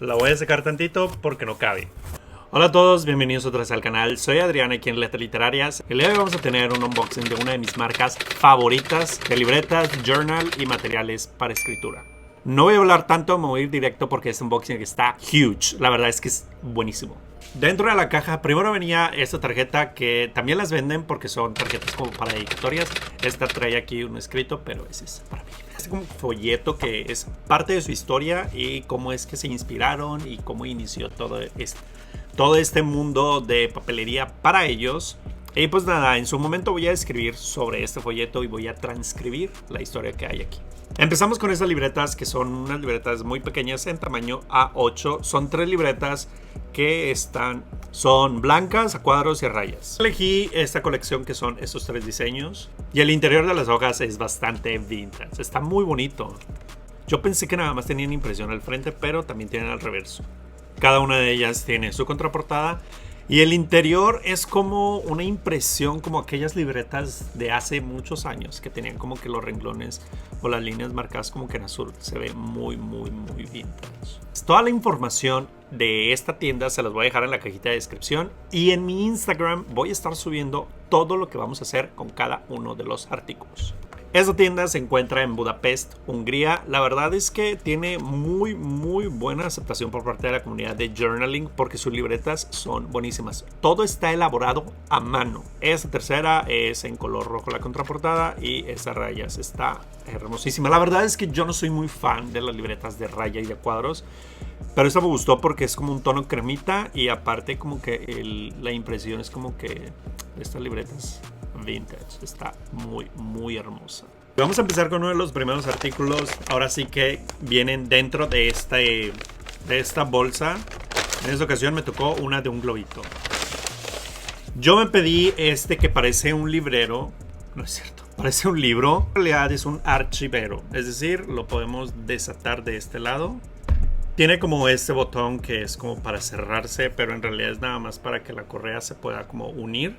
La voy a sacar tantito porque no cabe. Hola a todos, bienvenidos otra vez al canal. Soy Adrián aquí en Letras Literarias. El día de hoy vamos a tener un unboxing de una de mis marcas favoritas de libretas, journal y materiales para escritura. No voy a hablar tanto, me voy a ir directo porque este unboxing está huge. La verdad es que es buenísimo. Dentro de la caja primero venía esta tarjeta que también las venden porque son tarjetas como para dedicatorias. Esta trae aquí un escrito, pero ese es para mí. Es como un folleto que es parte de su historia y cómo es que se inspiraron y cómo inició todo este mundo de papelería para ellos. Y pues nada, en su momento voy a escribir sobre este folleto y voy a transcribir la historia que hay aquí. Empezamos con estas libretas que son unas libretas muy pequeñas en tamaño A8. Son 3 libretas que son blancas, a cuadros y a rayas. Elegí esta colección que son estos 3 diseños. Y el interior de las hojas es bastante vintage. Está muy bonito. Yo pensé que nada más tenían impresión al frente, pero también tienen al reverso. Cada una de ellas tiene su contraportada. Y el interior es como una impresión, como aquellas libretas de hace muchos años que tenían como que los renglones o las líneas marcadas como que en azul. Se ve muy vintage. Toda la información de esta tienda se las voy a dejar en la cajita de descripción. Y en mi Instagram voy a estar subiendo todo lo que vamos a hacer con cada uno de los artículos. Esta tienda se encuentra en Budapest, Hungría. La verdad es que tiene muy buena aceptación por parte de la comunidad de journaling porque sus libretas son buenísimas. Todo está elaborado a mano. Esta tercera es en color rojo la contraportada y esa rayas está hermosísima. La verdad es que yo no soy muy fan de las libretas de raya y de cuadros, pero esta me gustó porque es como un tono cremita y aparte como que la impresión es como que estas libretas vintage. Está muy hermosa. Vamos a empezar con uno de los primeros artículos. Ahora sí que vienen dentro de esta bolsa. En esta ocasión me tocó una de un globito. Yo me pedí este que parece un librero. No es cierto, parece un libro. En realidad es un archivero. Es decir, lo podemos desatar de este lado. Tiene como este botón que es como para cerrarse, pero en realidad es nada más para que la correa se pueda como unir.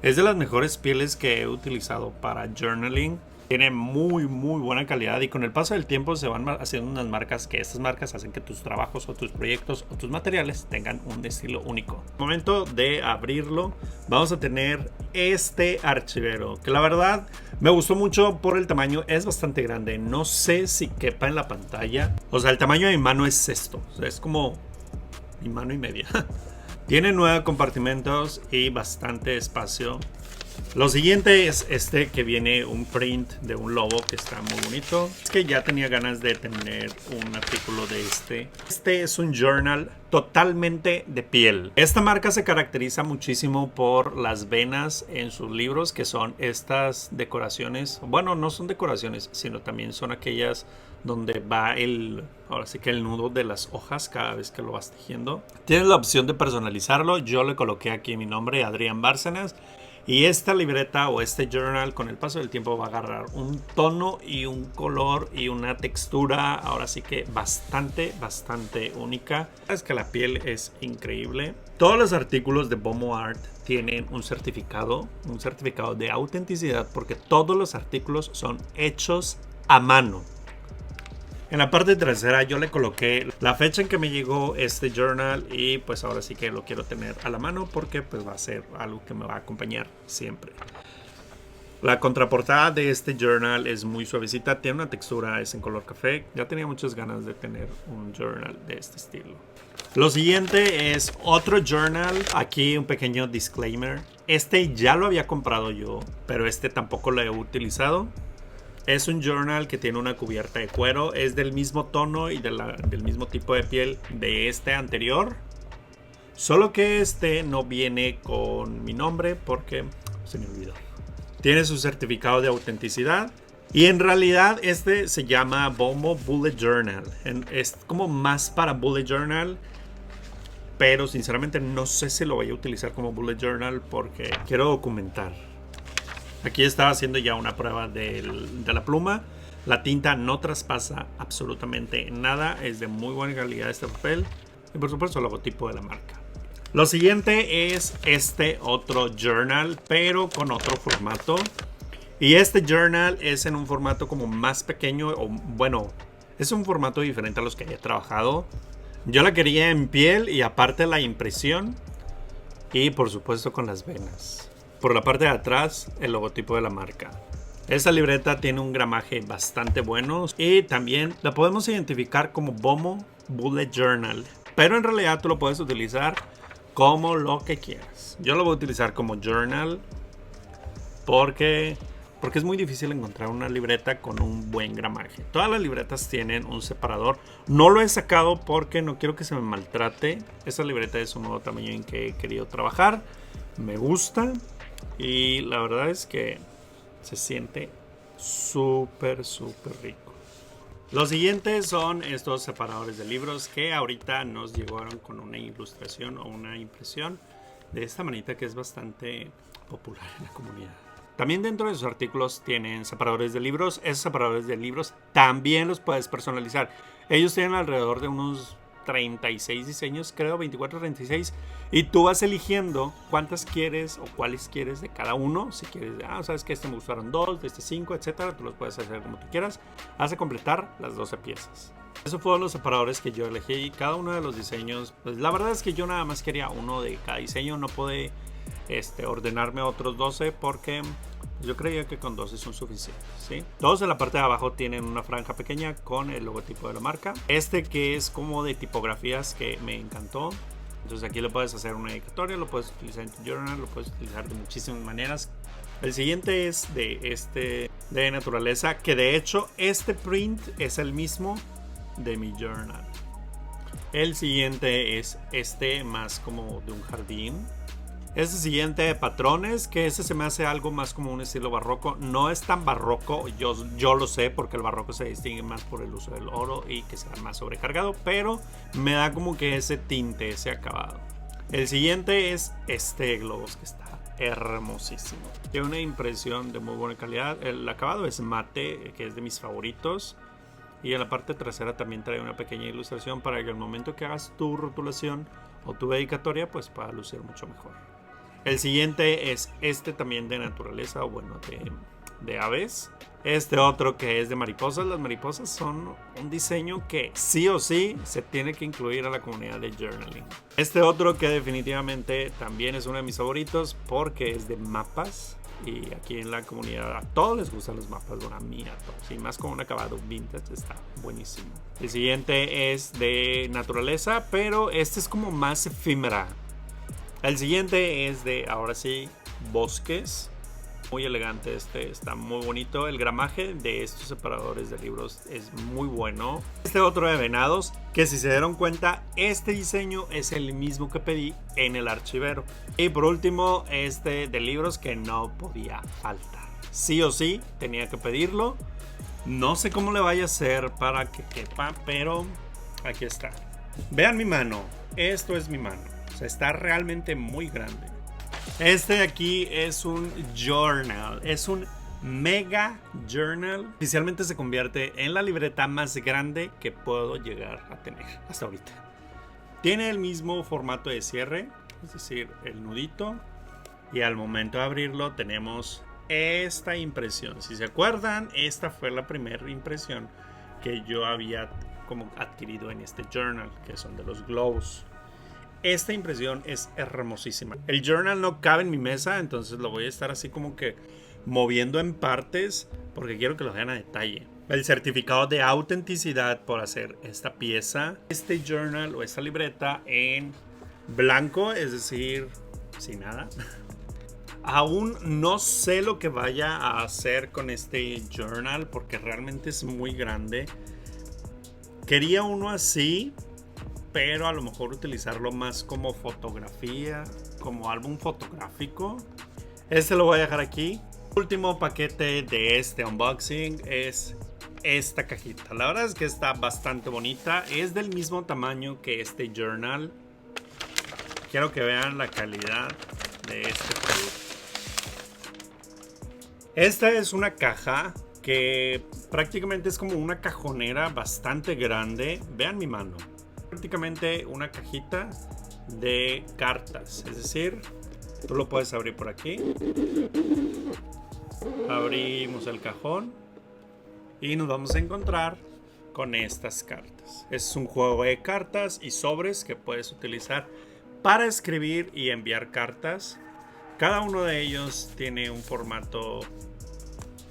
Es de las mejores pieles que he utilizado para journaling. Tiene muy buena calidad y con el paso del tiempo se van haciendo unas marcas que estas marcas hacen que tus trabajos o tus proyectos o tus materiales tengan un estilo único. Al momento de abrirlo vamos a tener este archivero que la verdad me gustó mucho por el tamaño. Es bastante grande, no sé si quepa en la pantalla. O sea, el tamaño de mi mano es esto, o sea, es como mi mano y media. Tiene 9 compartimentos y bastante espacio. Lo siguiente es este que viene un print de un lobo que está muy bonito. Es que ya tenía ganas de tener un artículo de este. Este es un journal totalmente de piel. Esta marca se caracteriza muchísimo por las venas en sus libros, que son estas decoraciones. Bueno, no son decoraciones, sino también son aquellas donde va ahora sí que el nudo de las hojas cada vez que lo vas tejiendo. Tienes la opción de personalizarlo. Yo le coloqué aquí mi nombre, Adrián Bárcenas. Y esta libreta o este journal con el paso del tiempo va a agarrar un tono y un color y una textura ahora sí que bastante única. Es que la piel es increíble. Todos los artículos de Bomo Art tienen un certificado de autenticidad porque todos los artículos son hechos a mano. En la parte trasera yo le coloqué la fecha en que me llegó este journal y pues ahora sí que lo quiero tener a la mano porque pues va a ser algo que me va a acompañar siempre. La contraportada de este journal es muy suavecita, tiene una textura, es en color café. Ya tenía muchas ganas de tener un journal de este estilo. Lo siguiente es otro journal. Aquí un pequeño disclaimer. Este ya lo había comprado yo, pero este tampoco lo he utilizado. Es un journal que tiene una cubierta de cuero. Es del mismo tono y del mismo tipo de piel de este anterior. Solo que este no viene con mi nombre porque se me olvidó. Tiene su certificado de autenticidad. Y en realidad este se llama Bomo Bullet Journal. Es como más para Bullet Journal. Pero sinceramente no sé si lo voy a utilizar como Bullet Journal porque quiero documentar. Aquí estaba haciendo ya una prueba de la pluma. La tinta no traspasa absolutamente nada. Es de muy buena calidad este papel. Y por supuesto el logotipo de la marca. Lo siguiente es este otro journal, pero con otro formato. Y este journal es en un formato como más pequeño. O bueno, es un formato diferente a los que he trabajado. Yo la quería en piel y aparte la impresión y por supuesto con las venas. Por la parte de atrás el logotipo de la marca. Esta libreta tiene un gramaje bastante bueno y también la podemos identificar como Bomo Bullet Journal. Pero en realidad tú lo puedes utilizar como lo que quieras. Yo lo voy a utilizar como journal porque es muy difícil encontrar una libreta con un buen gramaje. Todas las libretas tienen un separador. No lo he sacado porque no quiero que se me maltrate. Esta libreta es un nuevo tamaño en que he querido trabajar. Me gusta y la verdad es que se siente súper rico. Los siguientes son estos separadores de libros que ahorita nos llegaron con una ilustración o una impresión de esta manita que es bastante popular en la comunidad. También dentro de sus artículos tienen separadores de libros. Esos separadores de libros también los puedes personalizar. Ellos tienen alrededor de unos 36 diseños, creo, 24 o 36. Y tú vas eligiendo cuántas quieres o cuáles quieres de cada uno. Si quieres, sabes que este me gustaron 2, de este 5, etcétera. Tú los puedes hacer como tú quieras. Hasta completar las 12 piezas. Esos fueron los separadores que yo elegí. Cada uno de los diseños, pues la verdad es que yo nada más quería uno de cada diseño. No pude ordenarme otros 12 porque yo creía que con 12 son suficientes, ¿sí? Todos en la parte de abajo tienen una franja pequeña con el logotipo de la marca. Que es como de tipografías que me encantó. Entonces aquí lo puedes hacer una dedicatoria, lo puedes utilizar en tu journal, lo puedes utilizar de muchísimas maneras. El siguiente es de naturaleza, que de hecho este print es el mismo de mi journal. El siguiente es más como de un jardín. Este siguiente de patrones, que ese se me hace algo más como un estilo barroco. No es tan barroco, yo lo sé, porque el barroco se distingue más por el uso del oro y que sea más sobrecargado, pero me da como que ese tinte, ese acabado. El siguiente es este globos que está hermosísimo. Tiene una impresión de muy buena calidad. El acabado es mate, que es de mis favoritos. Y en la parte trasera también trae una pequeña ilustración para que al momento que hagas tu rotulación o tu dedicatoria, pues pueda lucir mucho mejor. El siguiente es también de naturaleza, o bueno, de aves. Este otro que es de mariposas. Las mariposas son un diseño que sí o sí se tiene que incluir a la comunidad de journaling. Este otro que definitivamente también es uno de mis favoritos porque es de mapas. Y aquí en la comunidad a todos les gustan los mapas, bueno, a mí a todos. Y más con un acabado vintage está buenísimo. El siguiente es de naturaleza, pero este es como más efímera. El siguiente es de, ahora sí, bosques. Muy elegante está muy bonito. El gramaje de estos separadores de libros es muy bueno. Este otro de venados, que si se dieron cuenta, este diseño es el mismo que pedí en el archivero. Y por último, de libros que no podía faltar. Sí o sí, tenía que pedirlo. No sé cómo le vaya a hacer para que quepa, pero aquí está. Vean mi mano. Esto es mi mano. O sea, está realmente muy grande. Este de aquí es un journal, es un mega journal. Oficialmente se convierte en la libreta más grande que puedo llegar a tener hasta ahorita. Tiene el mismo formato de cierre, es decir, el nudito. Y al momento de abrirlo tenemos esta impresión. Si se acuerdan, esta fue la primera impresión que yo había como adquirido en este journal, que son de los globos. Esta impresión es hermosísima. El journal no cabe en mi mesa, entonces lo voy a estar así como que moviendo en partes porque quiero que lo vean a detalle. El certificado de autenticidad por hacer esta pieza. Este journal o esta libreta en blanco, es decir, sin nada. Aún no sé lo que vaya a hacer con este journal porque realmente es muy grande. Quería uno así, pero a lo mejor utilizarlo más como fotografía, como álbum fotográfico. Este lo voy a dejar aquí. Último paquete de este unboxing es esta cajita. La verdad es que está bastante bonita. Es del mismo tamaño que este journal. Quiero que vean la calidad de este producto. Esta es una caja que prácticamente es como una cajonera bastante grande. Vean mi mano. Prácticamente una cajita de cartas, es decir, tú lo puedes abrir por aquí. Abrimos el cajón y nos vamos a encontrar con estas cartas. Es un juego de cartas y sobres que puedes utilizar para escribir y enviar cartas. Cada uno de ellos tiene un formato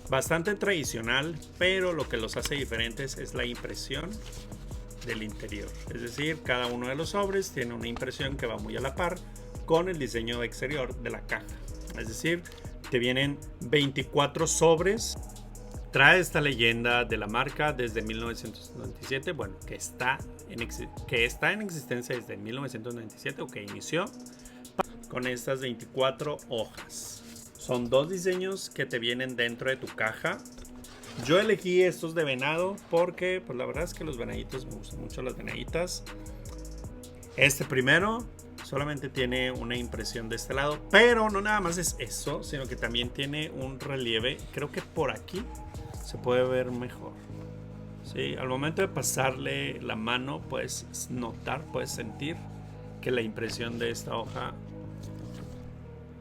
bastante tradicional, pero lo que los hace diferentes es la impresión del interior. Es decir, cada uno de los sobres tiene una impresión que va muy a la par con el diseño exterior de la caja. Es decir, te vienen 24 sobres. Trae esta leyenda de la marca desde 1997, bueno, que está en existencia desde 1997 o que inició con estas 24 hojas. Son 2 diseños que te vienen dentro de tu caja. Yo elegí estos de venado porque pues la verdad es que los venaditos me gustan mucho, las venaditas. Este primero solamente tiene una impresión de este lado, pero no nada más es eso, sino que también tiene un relieve. Creo que por aquí se puede ver mejor. Sí, al momento de pasarle la mano puedes notar, puedes sentir que la impresión de esta hoja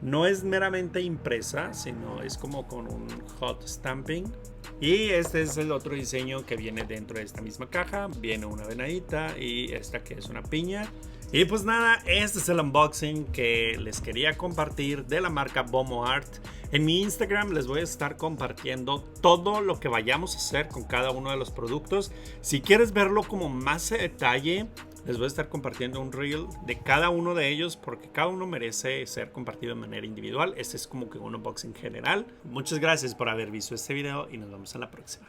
no es meramente impresa, sino es como con un hot stamping. Y este es el otro diseño que viene dentro de esta misma caja. Viene una venadita y esta que es una piña. Y pues nada, este es el unboxing que les quería compartir de la marca Bomo Art. En mi Instagram les voy a estar compartiendo todo lo que vayamos a hacer con cada uno de los productos. Si quieres verlo como más a detalle, les voy a estar compartiendo un reel de cada uno de ellos porque cada uno merece ser compartido de manera individual. Este es como que un unboxing general. Muchas gracias por haber visto este video y nos vemos en la próxima.